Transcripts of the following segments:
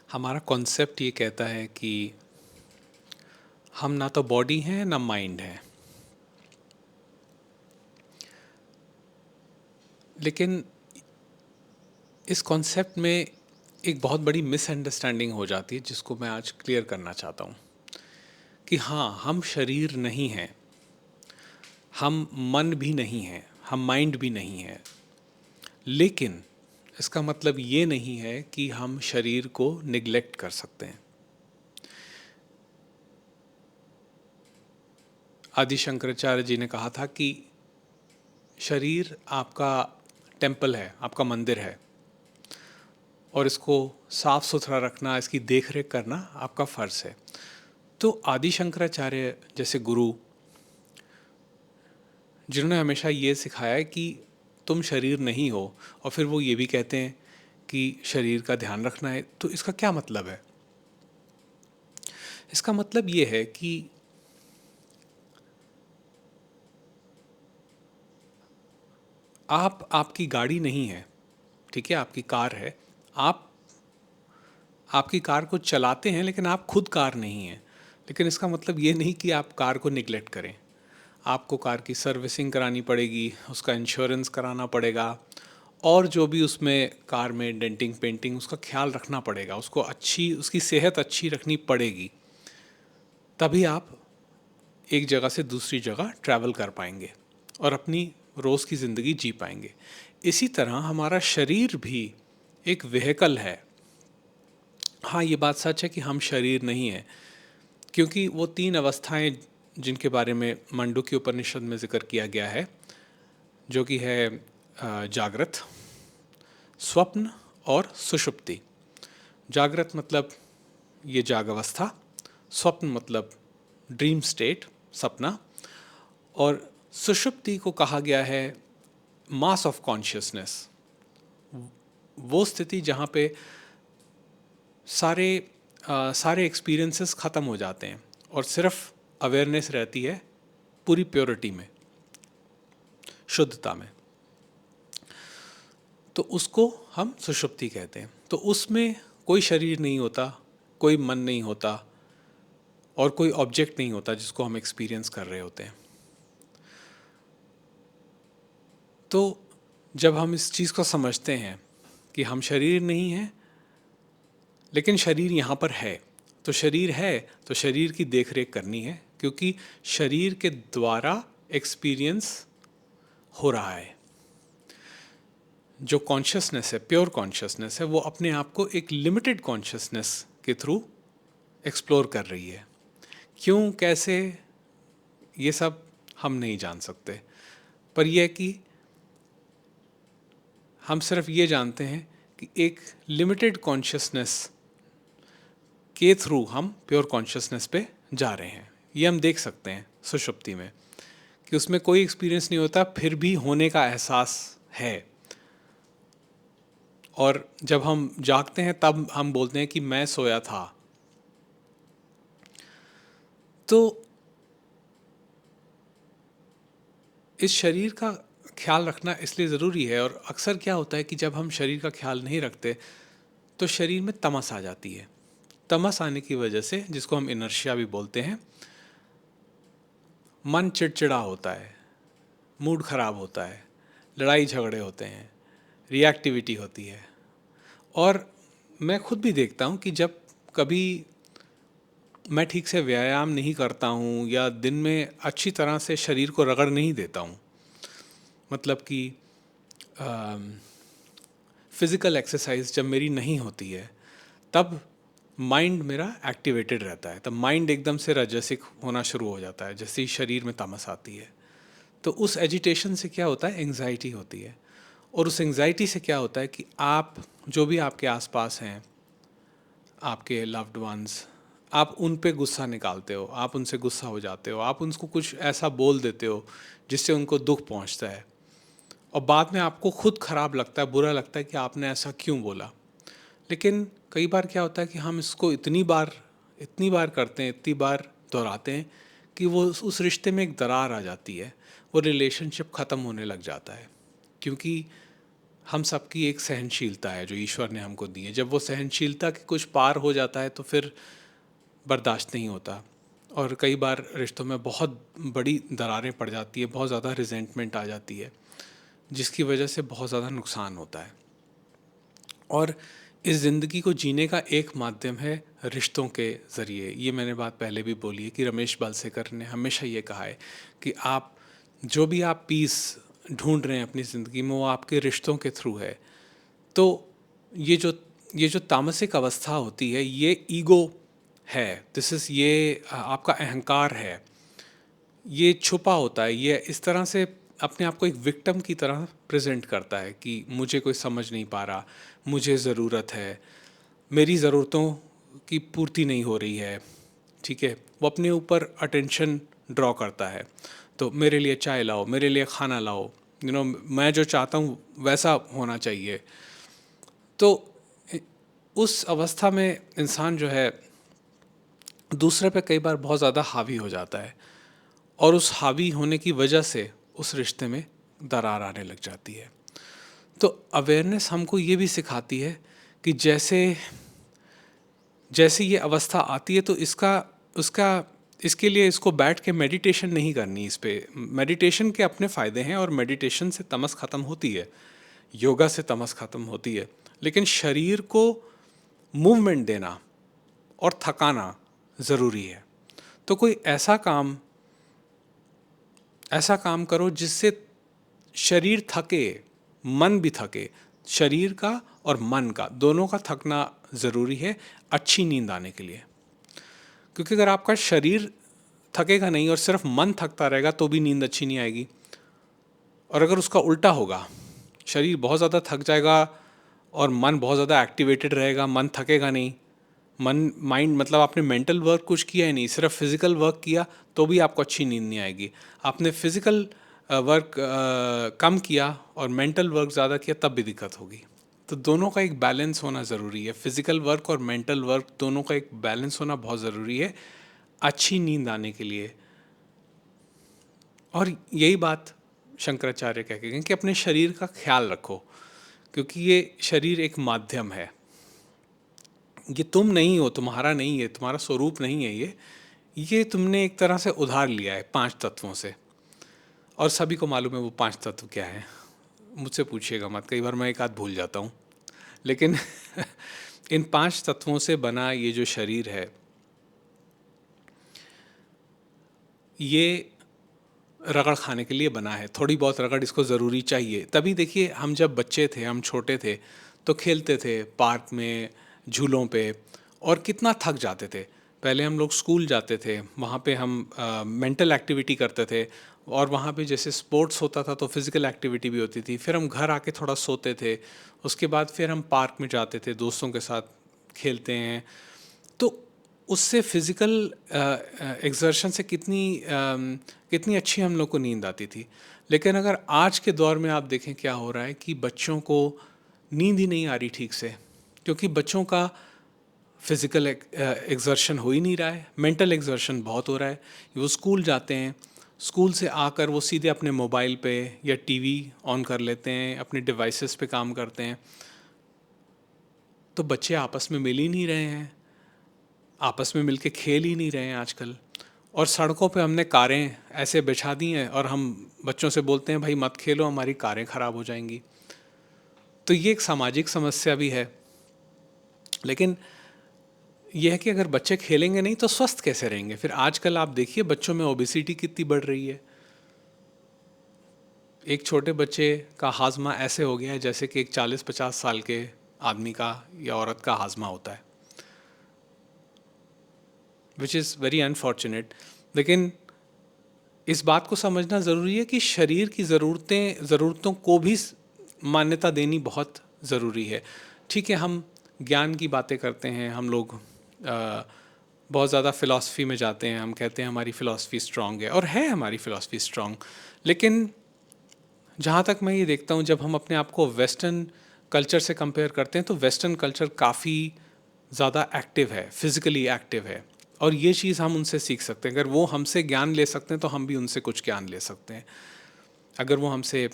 हमारा कॉन्सेप्ट ये कहता है कि हम ना तो बॉडी हैं ना माइंड है। लेकिन इस कॉन्सेप्ट में एक बहुत बड़ी मिसअंडरस्टैंडिंग हो जाती है जिसको मैं आज क्लियर करना चाहता हूँ कि हाँ, हम शरीर नहीं हैं, हम मन भी नहीं हैं, हम माइंड भी नहीं हैं। लेकिन इसका मतलब ये नहीं है कि हम शरीर को निग्लेक्ट कर सकते हैं। आदि शंकराचार्य जी ने कहा था कि शरीर आपका टेम्पल है, आपका मंदिर है, और इसको साफ सुथरा रखना, इसकी देख रेख करना आपका फर्ज है। तो आदि शंकराचार्य जैसे गुरु, जिन्होंने हमेशा ये सिखाया है कि तुम शरीर नहीं हो, और फिर वो ये भी कहते हैं कि शरीर का ध्यान रखना है, तो इसका क्या मतलब है? इसका मतलब ये है कि आप आपकी गाड़ी नहीं है, ठीक है, आपकी कार है। आप आपकी कार को चलाते हैं, लेकिन आप खुद कार नहीं हैं। लेकिन इसका मतलब ये नहीं कि आप कार को निगलेक्ट करें। आपको कार की सर्विसिंग करानी पड़ेगी, उसका इंश्योरेंस कराना पड़ेगा, और जो भी उसमें कार में डेंटिंग पेंटिंग, उसका ख्याल रखना पड़ेगा, उसको अच्छी, उसकी सेहत अच्छी रखनी पड़ेगी। तभी आप एक जगह से दूसरी जगह ट्रैवल कर पाएंगे और अपनी रोज़ की ज़िंदगी जी पाएंगे। इसी तरह हमारा शरीर भी एक व्हीकल है। हाँ, ये बात सच है कि हम शरीर नहीं हैं, क्योंकि वो तीन अवस्थाएं जिनके बारे में मांडुक्य उपनिषद में जिक्र किया गया है, जो कि है जागृत, स्वप्न और सुषुप्ति। जागृत मतलब ये जाग अवस्था, स्वप्न मतलब ड्रीम स्टेट, सपना, और सुषुप्ति को कहा गया है मास ऑफ कॉन्शियसनेस, वो स्थिति जहाँ पे सारे सारे एक्सपीरियंसेस ख़त्म हो जाते हैं और सिर्फ अवेयरनेस रहती है पूरी प्योरिटी में, शुद्धता में। तो उसको हम सुषुप्ति कहते हैं। तो उसमें कोई शरीर नहीं होता, कोई मन नहीं होता, और कोई ऑब्जेक्ट नहीं होता जिसको हम एक्सपीरियंस कर रहे होते हैं। तो जब हम इस चीज़ को समझते हैं कि हम शरीर नहीं हैं, लेकिन शरीर यहाँ पर है, तो शरीर है तो शरीर की देख रेख करनी है, क्योंकि शरीर के द्वारा एक्सपीरियंस हो रहा है। जो कॉन्शियसनेस है, प्योर कॉन्शियसनेस है, वो अपने आप को एक लिमिटेड कॉन्शियसनेस के थ्रू एक्सप्लोर कर रही है। क्यों, कैसे, ये सब हम नहीं जान सकते, पर यह कि हम सिर्फ ये जानते हैं कि एक लिमिटेड कॉन्शियसनेस के थ्रू हम प्योर कॉन्शियसनेस पे जा रहे हैं। ये हम देख सकते हैं सुषुप्ति में कि उसमें कोई एक्सपीरियंस नहीं होता, फिर भी होने का एहसास है। और जब हम जागते हैं तब हम बोलते हैं कि मैं सोया था। तो इस शरीर का ख्याल रखना इसलिए ज़रूरी है। और अक्सर क्या होता है कि जब हम शरीर का ख्याल नहीं रखते तो शरीर में तमस आ जाती है। तमस आने की वजह से, जिसको हम इनर्शिया भी बोलते हैं, मन चिड़चिड़ा होता है, मूड खराब होता है, लड़ाई झगड़े होते हैं, रिएक्टिविटी होती है। और मैं खुद भी देखता हूँ कि जब कभी मैं ठीक से व्यायाम नहीं करता हूँ या दिन में अच्छी तरह से शरीर को रगड़ नहीं देता हूँ, मतलब कि फिज़िकल एक्सरसाइज जब मेरी नहीं होती है, तब माइंड मेरा एक्टिवेटेड रहता है। तब माइंड एकदम से रजसिक होना शुरू हो जाता है जैसे ही शरीर में तामस आती है। तो उस एजिटेशन से क्या होता है, एंग्जाइटी होती है। और उस एंग्जाइटी से क्या होता है कि आप, जो भी आपके आसपास हैं, आपके लव्ड वंस, आप उन पे गुस्सा निकालते हो, आप उनसे गुस्सा हो जाते हो, आप उनको कुछ ऐसा बोल देते हो जिससे उनको दुख पहुंचता है, और बाद में आपको खुद खराब लगता है, बुरा लगता है कि आपने ऐसा क्यों बोला। लेकिन कई बार क्या होता है कि हम इसको इतनी बार करते हैं, इतनी बार दोहराते हैं कि वो उस रिश्ते में एक दरार आ जाती है, वो रिलेशनशिप ख़त्म होने लग जाता है। क्योंकि हम सबकी एक सहनशीलता है जो ईश्वर ने हमको दी है। जब वो सहनशीलता के कुछ पार हो जाता है तो फिर बर्दाश्त नहीं होता, और कई बार रिश्तों में बहुत बड़ी दरारें पड़ जाती है, बहुत ज़्यादा रिजेंटमेंट आ जाती है, जिसकी वजह से बहुत ज़्यादा नुकसान होता है। और इस ज़िंदगी को जीने का एक माध्यम है रिश्तों के ज़रिए। ये मैंने बात पहले भी बोली है कि रमेश बालसेकर ने हमेशा ये कहा है कि आप जो भी आप पीस ढूंढ रहे हैं अपनी ज़िंदगी में, वो आपके रिश्तों के थ्रू है। तो ये जो तामसिक अवस्था होती है, ये ईगो है, दिस इज़, ये आपका अहंकार है, ये छुपा होता है, ये इस तरह से अपने आप को एक विक्टिम की तरह प्रेजेंट करता है कि मुझे कोई समझ नहीं पा रहा, मुझे ज़रूरत है, मेरी ज़रूरतों की पूर्ति नहीं हो रही है। ठीक है, वो अपने ऊपर अटेंशन ड्रॉ करता है, तो मेरे लिए चाय लाओ, मेरे लिए खाना लाओ, मैं जो चाहता हूँ वैसा होना चाहिए। तो उस अवस्था में इंसान जो है दूसरे पे कई बार बहुत ज़्यादा हावी हो जाता है, और उस हावी होने की वजह से उस रिश्ते में दरार आने लग जाती है। तो अवेयरनेस हमको ये भी सिखाती है कि जैसे जैसे ये अवस्था आती है तो इसके लिए इसको बैठ के मेडिटेशन नहीं करनी। इस पे मेडिटेशन के अपने फ़ायदे हैं, और मेडिटेशन से तमस ख़त्म होती है, योगा से तमस ख़त्म होती है, लेकिन शरीर को मूवमेंट देना और थकाना ज़रूरी है। तो कोई ऐसा काम करो जिससे शरीर थके, मन भी थके, शरीर का और मन का दोनों का थकना ज़रूरी है अच्छी नींद आने के लिए। क्योंकि अगर आपका शरीर थकेगा नहीं और सिर्फ मन थकता रहेगा तो भी नींद अच्छी नहीं आएगी। और अगर उसका उल्टा होगा, शरीर बहुत ज़्यादा थक जाएगा और मन बहुत ज़्यादा एक्टिवेटेड रहेगा, मन थकेगा नहीं, मन माइंड मतलब आपने मेंटल वर्क कुछ किया ही नहीं, सिर्फ फिजिकल वर्क किया, तो भी आपको अच्छी नींद नहीं आएगी। आपने फिजिकल वर्क कम किया और मेंटल वर्क ज़्यादा किया, तब भी दिक्कत होगी। तो दोनों का एक बैलेंस होना ज़रूरी है, फिजिकल वर्क और मेंटल वर्क दोनों का एक बैलेंस होना बहुत ज़रूरी है अच्छी नींद आने के लिए। और यही बात शंकराचार्य कह के गए कि अपने शरीर का ख्याल रखो, क्योंकि ये शरीर एक माध्यम है, ये तुम नहीं हो, तुम्हारा नहीं है, तुम्हारा स्वरूप नहीं है, ये तुमने एक तरह से उधार लिया है 5 तत्वों से। और सभी को मालूम है वो 5 तत्व क्या है, मुझसे पूछिएगा मत, कई बार मैं एक आध भूल जाता हूँ। लेकिन इन 5 तत्वों से बना ये जो शरीर है, ये रगड़ खाने के लिए बना है। थोड़ी बहुत रगड़ इसको ज़रूरी चाहिए। तभी देखिए, हम जब बच्चे थे, हम छोटे थे, तो खेलते थे पार्क में, झूलों पे, और कितना थक जाते थे। पहले हम लोग स्कूल जाते थे, वहाँ पे हम मेंटल एक्टिविटी करते थे, और वहाँ पे जैसे स्पोर्ट्स होता था तो फिज़िकल एक्टिविटी भी होती थी। फिर हम घर आके थोड़ा सोते थे, उसके बाद फिर हम पार्क में जाते थे, दोस्तों के साथ खेलते हैं। तो उससे फिज़िकल एक्सर्शन से कितनी अच्छी हम लोग को नींद आती थी। लेकिन अगर आज के दौर में आप देखें क्या हो रहा है कि बच्चों को नींद ही नहीं आ रही ठीक से, क्योंकि बच्चों का फिज़िकल एक्सर्शन हो ही नहीं रहा है, मेंटल एक्सर्शन बहुत हो रहा है। वो स्कूल जाते हैं, स्कूल से आकर वो सीधे अपने मोबाइल पे या टीवी ऑन कर लेते हैं, अपने डिवाइसेस पे काम करते हैं। तो बच्चे आपस में मिल ही नहीं रहे हैं, आपस में मिलके खेल ही नहीं रहे हैं आजकल। और सड़कों पे हमने कारें ऐसे बिछा दी हैं, और हम बच्चों से बोलते हैं भाई मत खेलो, हमारी कारें ख़राब हो जाएंगी। तो ये एक सामाजिक समस्या भी है। लेकिन यह है कि अगर बच्चे खेलेंगे नहीं तो स्वस्थ कैसे रहेंगे? फिर आजकल आप देखिए बच्चों में ओबेसिटी कितनी बढ़ रही है। एक छोटे बच्चे का हाजमा ऐसे हो गया है जैसे कि एक 40-50 साल के आदमी का या औरत का हाजमा होता है, विच इज़ वेरी अनफॉर्चुनेट। लेकिन इस बात को समझना ज़रूरी है कि शरीर की ज़रूरतों को भी मान्यता देनी बहुत ज़रूरी है। ठीक है, हम ज्ञान की बातें करते हैं, हम लोग बहुत ज़्यादा फ़िलॉसफी में जाते हैं, हम कहते हैं हमारी फ़िलॉसफी स्ट्रॉन्ग है, और है हमारी फ़िलॉसफी स्ट्रॉन्ग। लेकिन जहाँ तक मैं ये देखता हूँ, जब हम अपने आप को वेस्टर्न कल्चर से कंपेयर करते हैं तो वेस्टर्न कल्चर काफ़ी ज़्यादा एक्टिव है, फिज़िकली एक्टिव है, और ये चीज़ हम उनसे सीख सकते हैं। अगर वो हमसे ज्ञान ले सकते हैं तो हम भी उनसे कुछ ज्ञान ले सकते हैं। अगर वो हमसे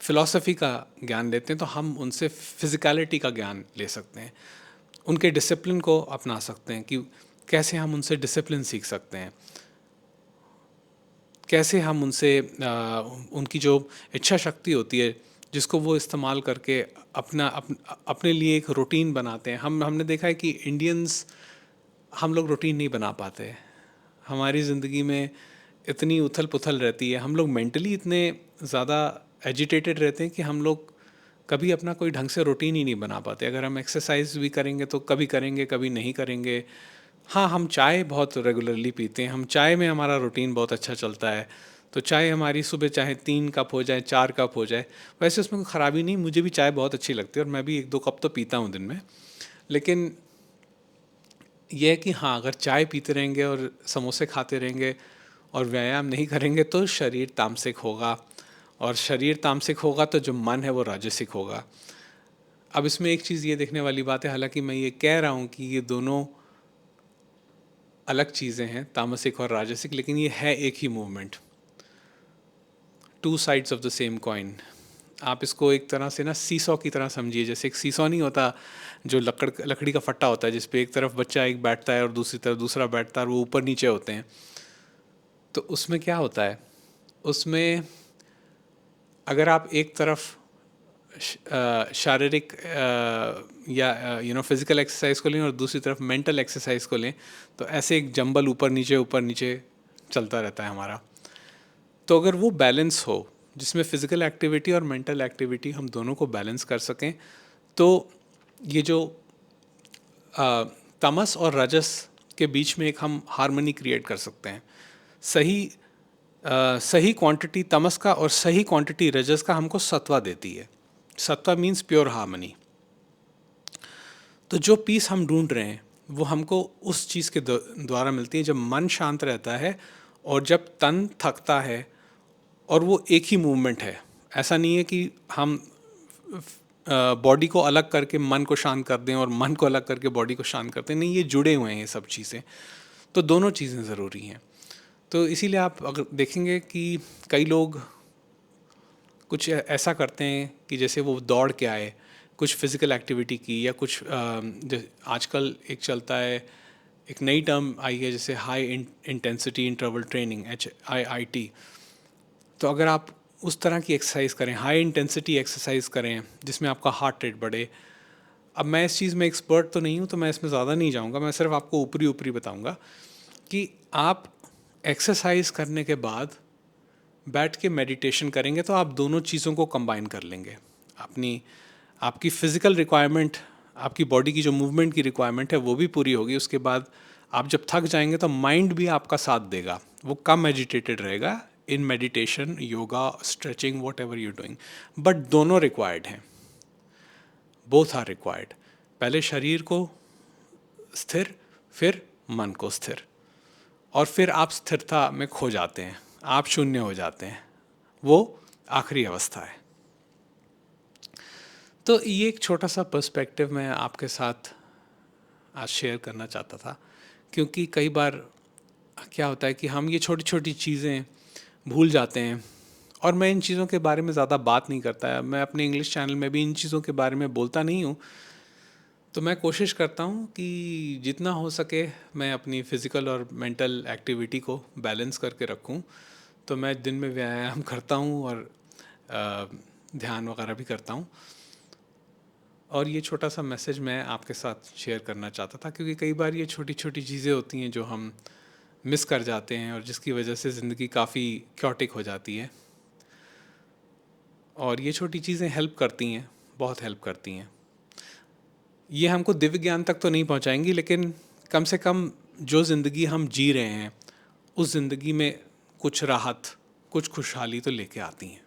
फ़िलॉसफ़ी का ज्ञान लेते हैं तो हम उनसे फ़िज़िकैलिटी का ज्ञान ले सकते हैं, उनके डिसिप्लिन को अपना सकते हैं कि कैसे हम उनसे डिसिप्लिन सीख सकते हैं, कैसे हम उनसे उनकी जो इच्छा शक्ति होती है जिसको वो इस्तेमाल करके अपने लिए एक रूटीन बनाते हैं। हमने देखा है कि इंडियंस, हम लोग रूटीन नहीं बना पाते। हमारी ज़िंदगी में इतनी उथल पुथल रहती है, हम लोग मेंटली इतने ज़्यादा एजिटेटेड रहते हैं कि हम लोग कभी अपना कोई ढंग से रूटीन ही नहीं बना पाते। अगर हम एक्सरसाइज भी करेंगे तो कभी करेंगे कभी नहीं करेंगे। हाँ, हम चाय बहुत रेगुलरली पीते हैं, हम चाय में हमारा रूटीन बहुत अच्छा चलता है। तो चाय हमारी सुबह चाहे 3 कप हो जाए 4 कप हो जाए, वैसे उसमें कोई ख़राबी नहीं, मुझे भी चाय बहुत अच्छी लगती है और मैं भी 1-2 कप तो पीता हूँ दिन में। लेकिन यह है कि हाँ, अगर चाय पीते रहेंगे और समोसे खाते रहेंगे और व्यायाम नहीं करेंगे तो शरीर तामसिक होगा, और शरीर तामसिक होगा तो जो मन है वो राजसिक होगा। अब इसमें एक चीज़ ये देखने वाली बात है, हालांकि मैं ये कह रहा हूँ कि ये दोनों अलग चीज़ें हैं, तामसिक और राजसिक, लेकिन ये है एक ही movement, two sides of the same coin. आप इसको एक तरह से ना सीसॉ की तरह समझिए। जैसे एक सीसॉ नहीं होता जो लकड़ी का फट्टा होता है जिस पे एक तरफ बच्चा एक बैठता है और दूसरी तरफ दूसरा बैठता है और वो ऊपर नीचे होते हैं। तो उसमें क्या होता है, उसमें अगर आप एक तरफ शारीरिक या फिजिकल एक्सरसाइज को लें और दूसरी तरफ मेंटल एक्सरसाइज को लें, तो ऐसे एक जंबल ऊपर नीचे चलता रहता है हमारा। तो अगर वो बैलेंस हो जिसमें फिजिकल एक्टिविटी और मेंटल एक्टिविटी हम दोनों को बैलेंस कर सकें, तो ये जो तमस और रजस के बीच में एक हम हार्मनी क्रिएट कर सकते हैं। सही क्वांटिटी तमस का और सही क्वांटिटी रजस का हमको सत्वा देती है। सत्वा मीन्स प्योर हार्मनी। तो जो पीस हम ढूंढ रहे हैं वो हमको उस चीज़ के द्वारा मिलती है जब मन शांत रहता है और जब तन थकता है और वो एक ही मूवमेंट है। ऐसा नहीं है कि हम बॉडी को अलग करके मन को शांत कर दें और मन को अलग करके बॉडी को शांत करते हैं, नहीं, ये जुड़े हुए हैं ये सब चीज़ें। तो दोनों चीज़ें ज़रूरी हैं। तो इसीलिए आप अगर देखेंगे कि कई लोग कुछ ऐसा करते हैं कि जैसे वो दौड़ के आए, कुछ फिज़िकल एक्टिविटी की, या कुछ आजकल एक चलता है, एक नई टर्म आई है जैसे high intensity interval training, HIIT। तो अगर आप उस तरह की एक्सरसाइज करें, हाई इंटेंसिटी एक्सरसाइज करें जिसमें आपका हार्ट रेट बढ़े। अब मैं इस चीज़ में एक्सपर्ट तो नहीं हूँ तो मैं इसमें ज़्यादा नहीं जाऊँगा, मैं सिर्फ आपको ऊपरी ऊपरी बताऊँगा कि आप एक्सरसाइज करने के बाद बैठ के मेडिटेशन करेंगे तो आप दोनों चीज़ों को कंबाइन कर लेंगे। आपकी फ़िज़िकल रिक्वायरमेंट, आपकी बॉडी की जो मूवमेंट की रिक्वायरमेंट है वो भी पूरी होगी। उसके बाद आप जब थक जाएंगे तो माइंड भी आपका साथ देगा, वो कम एजिटेटेड रहेगा in meditation, yoga, stretching, what ever you doing. But दोनों रिक्वायर्ड हैं, बोथ आर रिक्वायर्ड। पहले शरीर को स्थिर, फिर मन को स्थिर, और फिर आप स्थिरता में खो जाते हैं, आप शून्य हो जाते हैं, वो आखिरी अवस्था है। तो ये एक छोटा सा पर्सपेक्टिव मैं आपके साथ आज शेयर करना चाहता था, क्योंकि कई बार क्या होता है कि हम ये छोटी छोटी चीज़ें भूल जाते हैं, और मैं इन चीज़ों के बारे में ज़्यादा बात नहीं करता है। मैं अपने इंग्लिश चैनल में भी इन चीज़ों के बारे में बोलता नहीं हूँ। तो मैं कोशिश करता हूँ कि जितना हो सके मैं अपनी फ़िज़िकल और मेंटल एक्टिविटी को बैलेंस करके रखूँ। तो मैं दिन में व्यायाम करता हूँ और ध्यान वगैरह भी करता हूँ। और ये छोटा सा मैसेज मैं आपके साथ शेयर करना चाहता था, क्योंकि कई बार ये छोटी छोटी चीज़ें होती हैं जो हम मिस कर जाते हैं और जिसकी वजह से ज़िंदगी काफ़ी क्योटिक हो जाती है। और ये छोटी चीज़ें हेल्प करती हैं, बहुत हेल्प करती हैं। ये हमको दिव्य ज्ञान तक तो नहीं पहुंचाएंगी, लेकिन कम से कम जो ज़िंदगी हम जी रहे हैं उस ज़िंदगी में कुछ राहत, कुछ खुशहाली तो लेके आती हैं।